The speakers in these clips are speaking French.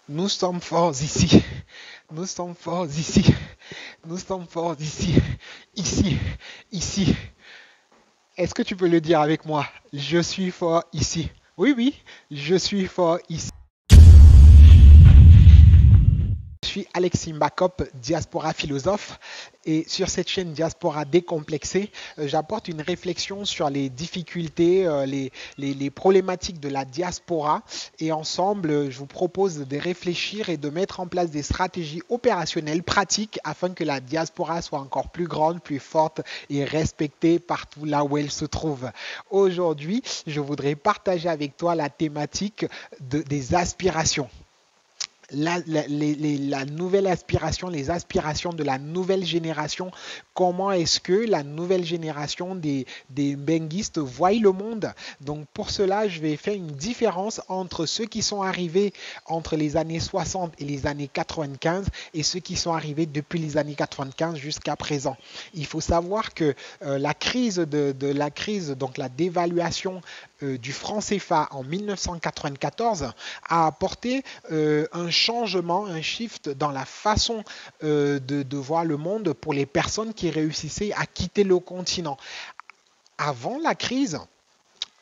Nous sommes forts ici. Nous sommes forts ici. Nous sommes forts ici. Ici. Ici. Est-ce que tu peux le dire avec moi? Je suis fort ici. Oui, oui, je suis fort ici. Je suis Alexis Mbakop, diaspora philosophe, et sur cette chaîne Diaspora décomplexée, j'apporte une réflexion sur les difficultés, les problématiques de la diaspora, et ensemble, je vous propose de réfléchir et de mettre en place des stratégies opérationnelles pratiques afin que la diaspora soit encore plus grande, plus forte et respectée partout là où elle se trouve. Aujourd'hui, je voudrais partager avec toi la thématique des aspirations. La nouvelle aspiration, les aspirations de la nouvelle génération, comment est-ce que la nouvelle génération des benguistes voient le monde. Donc pour cela, je vais faire une différence entre ceux qui sont arrivés entre les années 60 et les années 95 et ceux qui sont arrivés depuis les années 95 jusqu'à présent. Il faut savoir que la crise la crise, donc la dévaluation du franc CFA en 1994 a apporté un changement, un shift dans la façon de voir le monde pour les personnes qui réussissaient à quitter le continent. Avant la crise,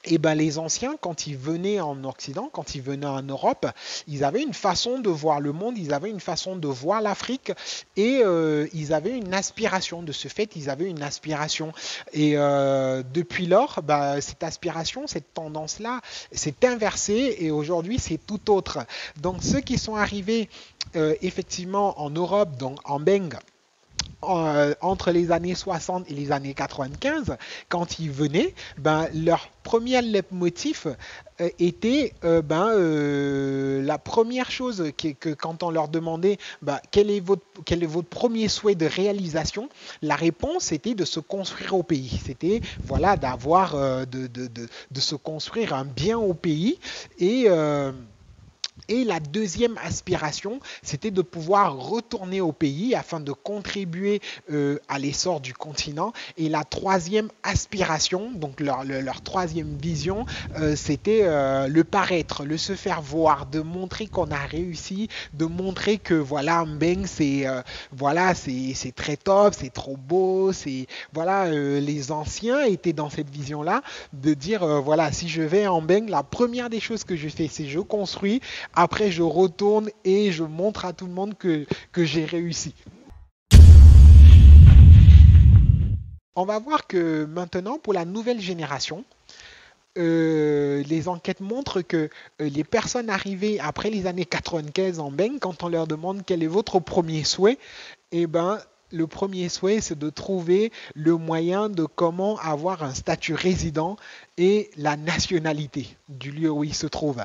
et ben les anciens, quand ils venaient en Occident, quand ils venaient en Europe, ils avaient une façon de voir le monde, ils avaient une façon de voir l'Afrique et ils avaient une aspiration. De ce fait, ils avaient une aspiration. Et depuis lors, bah, cette aspiration, cette tendance-là, s'est inversée et aujourd'hui, c'est tout autre. Donc, ceux qui sont arrivés effectivement en Europe, donc en Beng, entre les années 60 et les années 95, quand ils venaient, ben, leur premier leitmotiv était la première chose que quand on leur demandait ben, quel est votre premier souhait de réalisation, la réponse était de se construire au pays. C'était voilà, d'avoir, de se construire un bien au pays et la deuxième aspiration, c'était de pouvoir retourner au pays afin de contribuer à l'essor du continent. Et la troisième aspiration, donc leur troisième vision, c'était le paraître, le se faire voir, de montrer qu'on a réussi, de montrer que voilà, Mbeng, voilà, c'est très top, c'est trop beau, c'est voilà, les anciens étaient dans cette vision-là, de dire voilà, si je vais en Mbeng, la première des choses que je fais, c'est je construis. Après, je retourne et je montre à tout le monde que j'ai réussi. On va voir que maintenant, pour la nouvelle génération, les enquêtes montrent que les personnes arrivées après les années 95 en Beng, quand on leur demande quel est votre premier souhait, eh ben, le premier souhait, c'est de trouver le moyen de comment avoir un statut résident et la nationalité du lieu où ils se trouvent.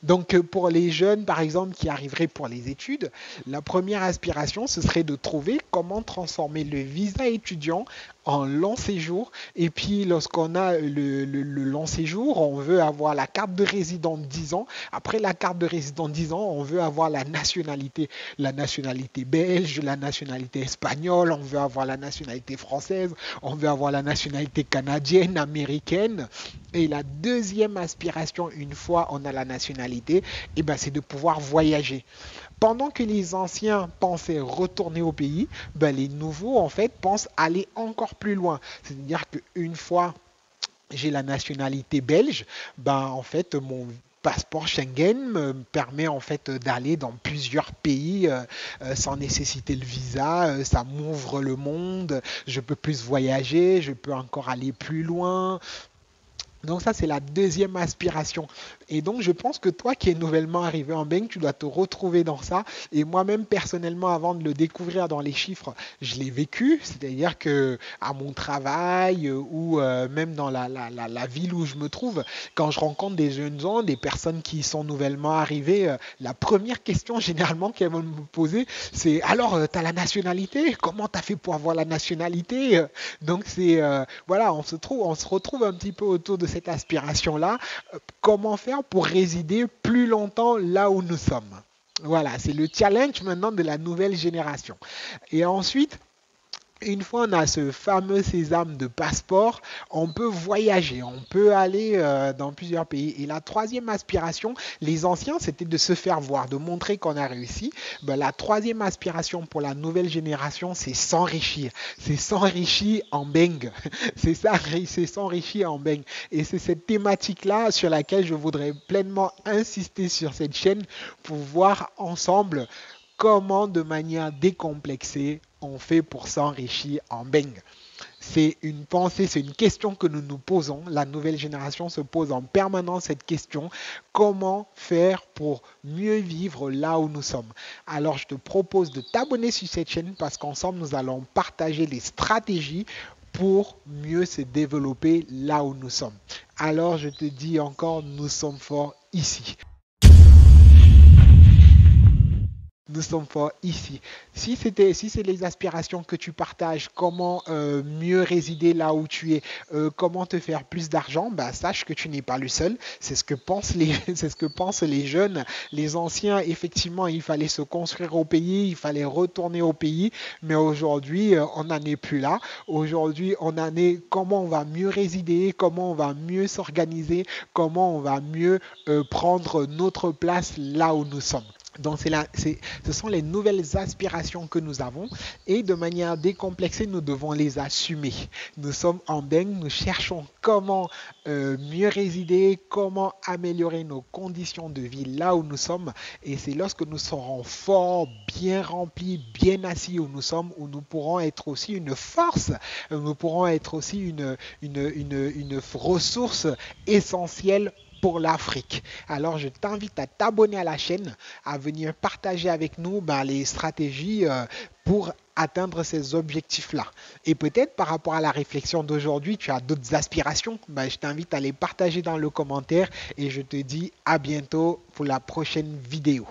Donc pour les jeunes, par exemple, qui arriveraient pour les études, la première aspiration, ce serait de trouver comment transformer le visa étudiant en long séjour. Et puis lorsqu'on a le long séjour, on veut avoir la carte de résident de 10 ans. Après la carte de résident de 10 ans, on veut avoir la nationalité belge, la nationalité espagnole, on veut avoir la nationalité française, on veut avoir la nationalité canadienne, américaine. Et la deuxième aspiration, une fois on a la nationalité, eh ben, c'est de pouvoir voyager. Pendant que les anciens pensaient retourner au pays, ben, les nouveaux en fait pensent aller encore plus loin. C'est-à-dire qu'une fois j'ai la nationalité belge, ben, en fait mon passeport Schengen me permet en fait d'aller dans plusieurs pays sans nécessiter le visa, ça m'ouvre le monde, je peux plus voyager, je peux encore aller plus loin, donc ça, c'est la deuxième aspiration. Et donc, je pense que toi qui es nouvellement arrivé en Beng, tu dois te retrouver dans ça. Et moi-même, personnellement, avant de le découvrir dans les chiffres, je l'ai vécu. C'est-à-dire que à mon travail ou même dans la ville où je me trouve, quand je rencontre des jeunes gens, des personnes qui sont nouvellement arrivées, la première question généralement qu'elles vont me poser, c'est alors, tu as la nationalité? Comment tu as fait pour avoir la nationalité? Donc, c'est voilà, on se retrouve un petit peu autour de cette aspiration-là. Comment faire pour résider plus longtemps là où nous sommes? Voilà, c'est le challenge maintenant de la nouvelle génération. Et ensuite, Une fois on a ce fameux sésame de passeport, on peut voyager, on peut aller dans plusieurs pays. Et la troisième aspiration, les anciens, c'était de se faire voir, de montrer qu'on a réussi. Ben, la troisième aspiration pour la nouvelle génération, c'est s'enrichir. C'est s'enrichir en beng. C'est ça, c'est s'enrichir en beng. Et c'est cette thématique-là sur laquelle je voudrais pleinement insister sur cette chaîne pour voir ensemble comment de manière décomplexée on fait pour s'enrichir en beng. C'est une pensée, c'est une question que nous nous posons. La nouvelle génération se pose en permanence cette question. Comment faire pour mieux vivre là où nous sommes? Alors je te propose de t'abonner sur cette chaîne parce qu'ensemble nous allons partager les stratégies pour mieux se développer là où nous sommes. Alors je te dis encore, nous sommes forts ici. Nous sommes forts ici. Si c'est les aspirations que tu partages, comment mieux résider là où tu es, comment te faire plus d'argent, bah, sache que tu n'es pas le seul. C'est ce que pensent c'est ce que pensent les jeunes, les anciens. Effectivement, il fallait se construire au pays, il fallait retourner au pays. Mais aujourd'hui, on n'en est plus là. Aujourd'hui, on en est comment on va mieux résider, comment on va mieux s'organiser, comment on va mieux prendre notre place là où nous sommes. Donc ce sont les nouvelles aspirations que nous avons et de manière décomplexée, nous devons les assumer. Nous sommes en beng, nous cherchons comment mieux résider, comment améliorer nos conditions de vie là où nous sommes. Et c'est lorsque nous serons forts, bien remplis, bien assis où nous sommes, où nous pourrons être aussi une force, nous pourrons être aussi une ressource essentielle pour l'Afrique. Alors, je t'invite à t'abonner à la chaîne, à venir partager avec nous les stratégies pour atteindre ces objectifs-là. Et peut-être par rapport à la réflexion d'aujourd'hui, tu as d'autres aspirations. Je t'invite à les partager dans le commentaire et je te dis à bientôt pour la prochaine vidéo.